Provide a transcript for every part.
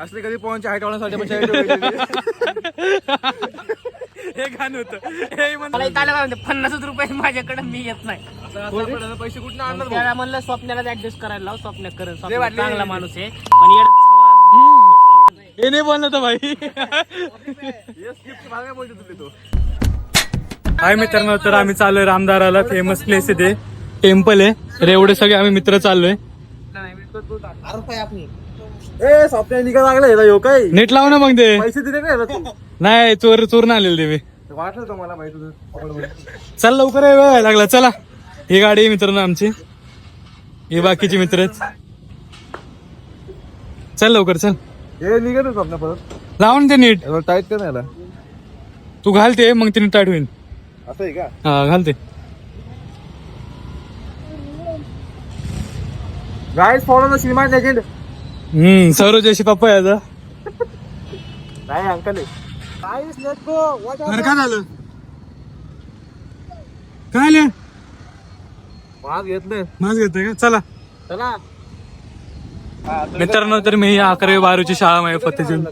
असली कधी पोहायची हाईट वाढवण्यासाठी हे घाण होतं. हे मला 50 रुपये माझ्याकडे मी येत नाही. पैसे कुठून आणणार? त्याला म्हणलं स्वप्नाला ऍडजस्ट करायला लाव. स्वप्न कर, चांगला माणूस आहे पण हे नाही बोलला तर भाई. हाय मित्रांनो, तर आम्ही चाललोय रामदाराला. फेमस प्लेस आहे ते, टेम्पल आहे. तर एवढे सगळे आम्ही मित्र चाललोय. स्वप्न निघा लागला काय नेट लाव ना मग. ते पैसे दिले नाही, चोरून आलेले ते मी. वाटलं तुम्हाला माहिती. चल लवकर वेळ लागला. चला, ही गाडी आहे मित्रांनो आमची, हे बाकीचे मित्र आहेत. चल लवकर चल. हे निघत स्वप्न परत लावून ते नीट टाईट कर ना. तू घालते मग ते नीट टाईट होईल. असं आहे का? हा घालते. Guys follow the cinema legend. Saurav Joshi पप्पा याचा नाही अंकल. काय झालं? काय मास्क घेतलं? मास्क घेतोय का? चला चला मित्रांनो, तर मी 11वी-12वीची शाळा माझी फतेजन.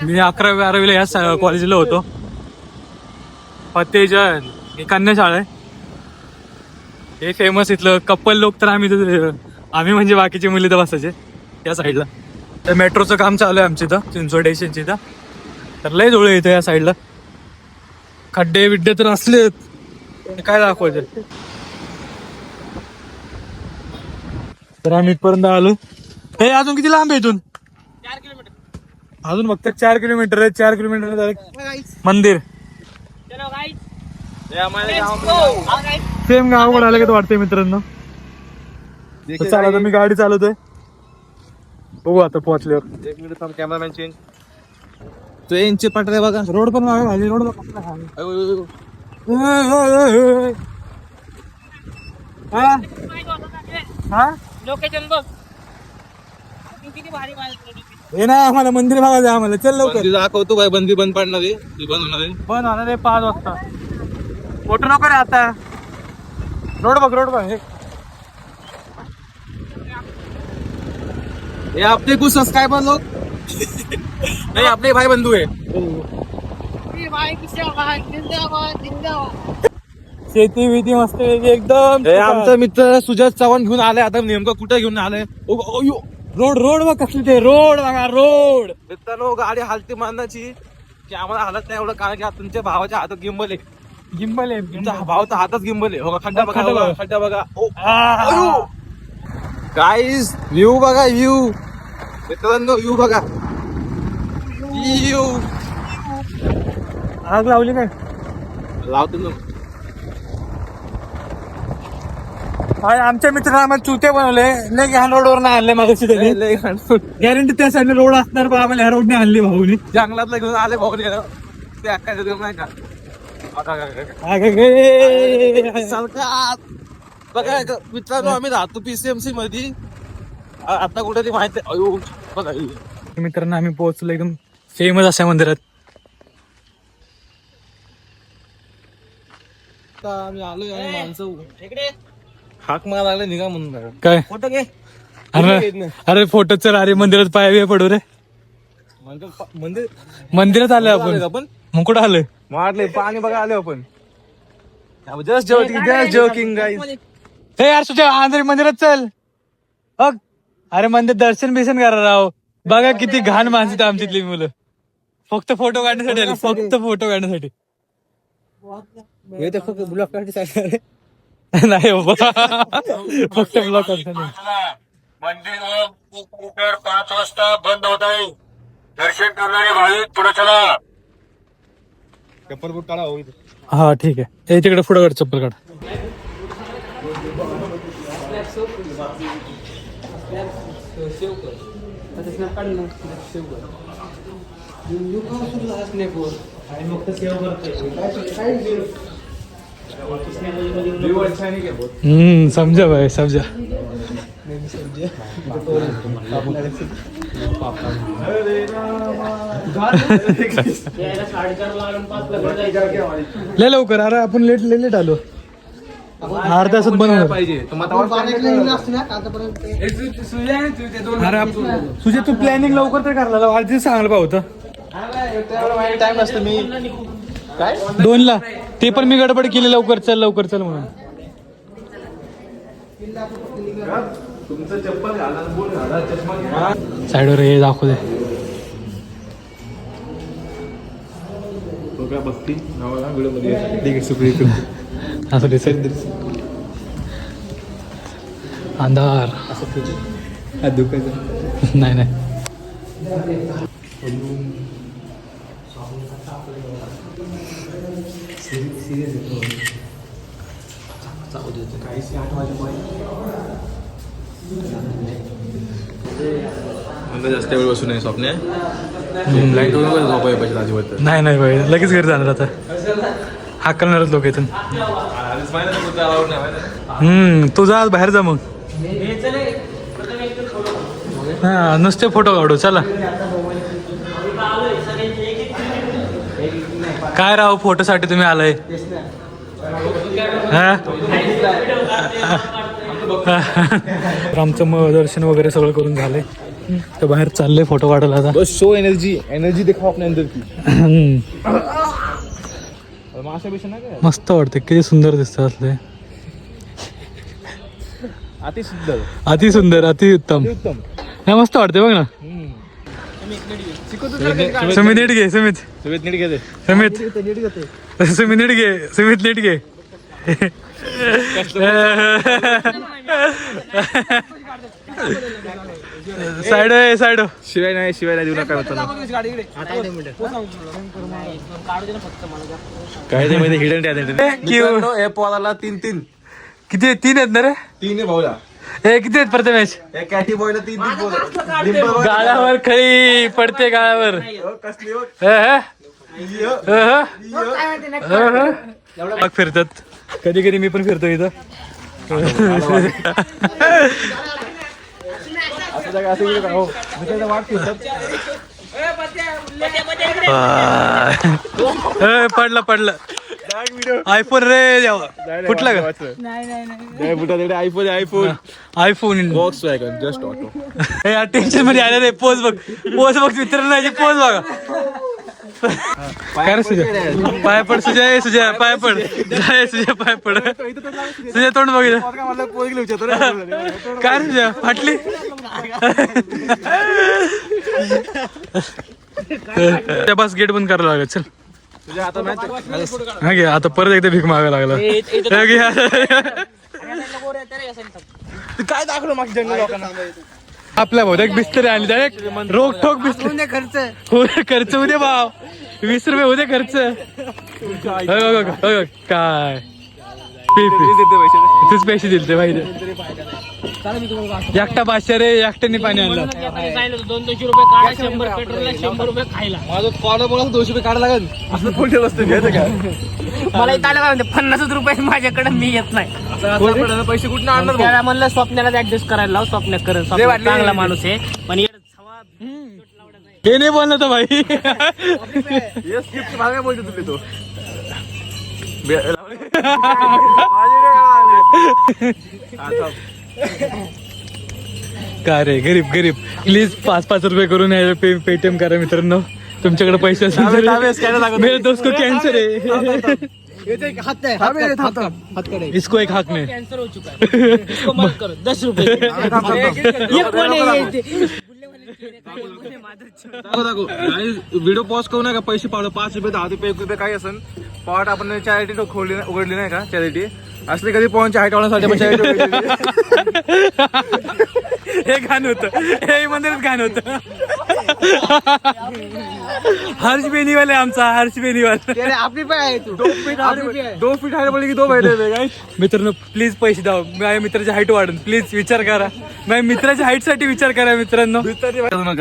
मी 11वी-12वीला या कॉलेजला होतो. फतेजन ही कन्या शाळा आहे. हे फेमस इथलं कपल लोक. तर आम्ही म्हणजे बाकीची मुली तर बसायचे या साईडला. तर मेट्रोचं काम चालू आहे आमच्या इथं, चिंचवड स्टेशनच्या इथं. तर लय धुळे येतं या साईडला. खड्डे बिड्डे तर असलेत, काय दाखवायचं. तर आम्ही इथपर्यंत आलो. हे अजून किती लांब आहे इथून? 4 किलोमीटर. अजून फक्त 4 किलोमीटर आहे. 4 किलोमीटर मंदिर. सेम गावाकडे आलं का वाटतंय मित्रांनो. चला आता मी गाडी चालवतोय, बघू आता पोहोचल्यावर. 1 मिनिट थांब, कॅमेरामॅन चेंज. ट्रेनचे पटरे बघा, रोड पण मागे रोड लोकेशन बघ किती भारी. हे ना आम्हाला मंदिर बघायचं आम्हाला. चल लवकर दाखवतो भाई. बंदी बंद पडणार आहे. बंद होणार आहे 5 वाजता. मोठं नको रे आता. रोड बघ हे. ये अपने कुछ सब्सक्राइबर लोग नहीं, अपने भाई बंधु है. शेती विधी मस्त एकदम. आमचा मित्र सुजात चव्हाण घेऊन आलाय. आता नेमकं कुठे घेऊन आलाय? रोड बघ कसली ते. रोड बघा, रोड. मित्रांनो, गाडी हालती मारण्याची की आम्हाला हालत नाही एवढं, कारण की तुमच्या भावाच्या हातात गिंबल आहे. गिंबल आहे. तुमच्या भावाचा हातच गिंबल आहे. हो, खड्डा बघा, खड्डा बघा. खड्डा बघा. गाईज व्ह्यू बघा, व्ह्यू. मित्रांनो व्ह्यू बघा, व्ह्यू. आग लावली काय? लावतो ना. आमच्या मित्रांना आम्हाला चुते बनवले. नाही ह्या रोडवर नाही आणले मागाशी त्यांनी. गॅरंटी त्या साईडने रोड असणार, पण आम्हाला ह्या रोडने आणली भाऊनी. जंगलातला घेऊन आले भाऊ ते अक्का नाही का. बघा मित्रांनो, आम्ही राहतो PCMC मध्ये. आता कुठे ती माहिती अयो बघा. मित्रांनो आम्ही पोहोचलो एकदम फेमस अशा मंदिरात. आम्ही आलोय आणि माणसं हाक मारा लागले निघा म्हणून. काय फोटो घे. अरे फोटो चल. अरे मंदिरात पाय बी पडू रे. मंदिरात आलोय आपण. मग कुठं आलोय? मारले पाणी बघा आले आपण. Just joking guys. हे यार तुझ्या आंध्री मंदिरात चल बघ. अरे मंदिर दर्शन बिर्शन करा राव. बघा किती घाण माणसं आमच्यातली मुलं. फक्त फोटो काढण्यासाठी आली, फक्त फोटो काढण्यासाठी. ब्लॉक काढण्यासाठी नाही बाबा, फक्त ब्लॉक काढण्यासाठी. मंदिर 5 वाजता बंद होत आहे. दर्शन करणारे भाविक पुढे चला. चप्पल बूट काढा. हो हा ठीक आहे. तिकडे पुढे काढ, चप्पल काढ. समजा भाई, समजा. लय लवकर. अरे आपण लेट आलो. अर्ध्या तासात बनवणार पाहिजे तुझे तू प्लॅनिंग लवकर तर करायला आधी सांगायला पाहिजे होतं टाइम असतो मी काय 2ला. ते पण मी गडबड केली लवकर चल म्हणून. तुमचं चप्पल घाला बोल घाला चष्मा घ्या. साईडवर हे दाखवू दे. तो काय बघती नावाला व्हिडिओ मध्ये असं दिसेल अंधार नाही जास्त वेळ बसून नाही स्वप्ने लाईट वगैरे झोपाय पाहिजे अजिबात. नाही भाई लगेच घरी जाणार आता. हाकलणारच लोक इथून. तू जा बाहेर जा मग. हा नुसते फोटो काढू चला. काय राव फोटोसाठी तुम्ही आलाय. आमचं मग दर्शन वगैरे सगळं करून झालंय. तर बाहेर चाललंय फोटो काढायला आता. बस शो एनर्जी दिखाओ अपने अंदर की. मस्त वाटते किती सुंदर दिसतात असले. अति सुंदर अति उत्तम. नाही मस्त वाटते बघ ना. सुमित नीट घे सुमित नीट घे. साइड शिवाय नाही देऊ नका. काय ते मध्ये हिडन टॅलेंट. हे पॉलाला 3 किती 3 आहेत ना रे. 3 आहे भाऊला. हे किती आहेत प्रथमेश. हे कॅटी बॉयला 3 गाळावर खळी पडते गाळावर. फिरतात कधी मी पण फिरतो इथं. पडलं आयफोन रे देवा. कुठला iPhone box wagon just auto. Tension मध्ये आलं रे. पोज बघ मित्रांनो पोज बघा. काय रे सुजय पाय पड. सुजय पाय पड. सुजय तोंड बघितलं काय रे सुजय फाटली. बस गेट बंद करायला लागत. चल हा घे आता परत एकदा भीक मागायला लागला. काय दाखवलं मागच्या जंगल लोकांना. आपल्या भाऊ एक बिस्तर आणली डायरेक्ट रोख ठोक बिस्तर. खर्च उद्या भाव 20 रुपये उद्या खर्च. काय इथेच पैसे दिले माहिती. एकटा 500 रे एकट्याने पाणी आणलं. 200 रुपये काढा 100 पेट्रोलला 100 रुपये खायला. माझं कॉलर बोला 200 रुपये काढा लागेल. असं फोन असतं घ्यायचं का. मला इथं आलं म्हणते 50 रुपये माझ्याकडे मी येत नाही. पैसे कुठून आणणार. त्याला म्हणलं स्वप्नाला ऍडजस्ट करायला लाव. स्वप्न करेल चांगला माणूस आहे पण हे नाही बोलला तर भाई. भागा बोलतो तुम्ही तो. काय रे गरीब प्लीज 5-5 रुपये करून पेटीएम करा मित्रांनो. तुमच्याकडे पैसे असेल. मेरे दोस्त को कैंसर है. इसको एक हाथ में कैंसर हो चुका है. इसको मत करो 10 रुपये. ये कौन है ये. व्हिडिओ पॉज करू नका. पैसे पावलं 5 रुपये 10 रुपये 1 रुपये काही असेल. पॉट आपण चॅरिटी उघडली नाही का. चॅरिटी असले कधी पॉईंटच्या हाईट वाढवण्यासाठी आपण चॅरिटी. हे घाण होतं. हे मंदिरच घाण होतं. हर्ष बेनीवाले आमचा हर्ष बेनीवाल. आपली पण आहे तू 2 फीट हाईट बोलली की 2 भेटले. मित्रांनो प्लीज पैसे द्या. माझ्या मित्राची हाईट वाढून प्लीज विचार करा. माझ्या मित्राच्या हाईट साठी विचार करा मित्रांनो.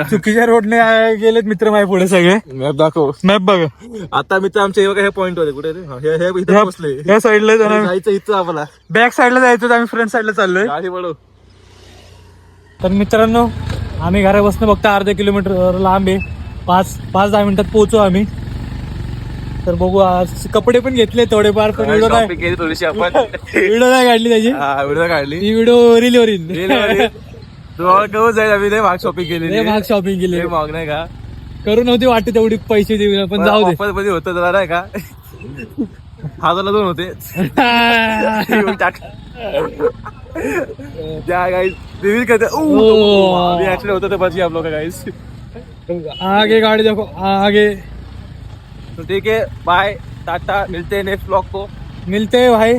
चुकीच्या रोडने गेलेत मित्र माझ्या पुढे सगळे. मॅप दाखव. मॅप बघा. आता मित्र आमचे हे पॉईंट होते कुठे इथे बसले. या साईडला जायचं इथं आपला. बॅक साईडला जायचं. आम्ही फ्रंट साईडला चाललोय. गाडी वळव. तर मित्रांनो आम्ही घरापासून फक्त अर्धा किलोमीटर लांब आहे. 5-10 मिनिटात पोहोचू आम्ही. तर बघू आज कपडे पण घेतले थोडेफार पण व्हिडिओ नाही शॉपिंग केली थोडीशी आपण व्हिडिओ नाही काढली त्याची व्हिडिओ काढली ही व्हिडिओ रील वर येईल तुम्हाला कळून जाईल आम्ही लय महाग शॉपिंग केलेली लय महाग शॉपिंग केली लय महाग नाही का करू नव्हती वाटते तेवढी पैसे देऊ पण जाऊ दे ऑफर मध्ये होतं जरा नाही का 1000 होते त्या गाईस रिव्हिल करते मी ऍक्च्युअली होतं ते बची आप लोग गाईस आगे गाड़ी देखो आगे तो ठीक है बाय टाटा मिलते हैं नेक्स्ट ब्लॉग को मिलते हैं भाई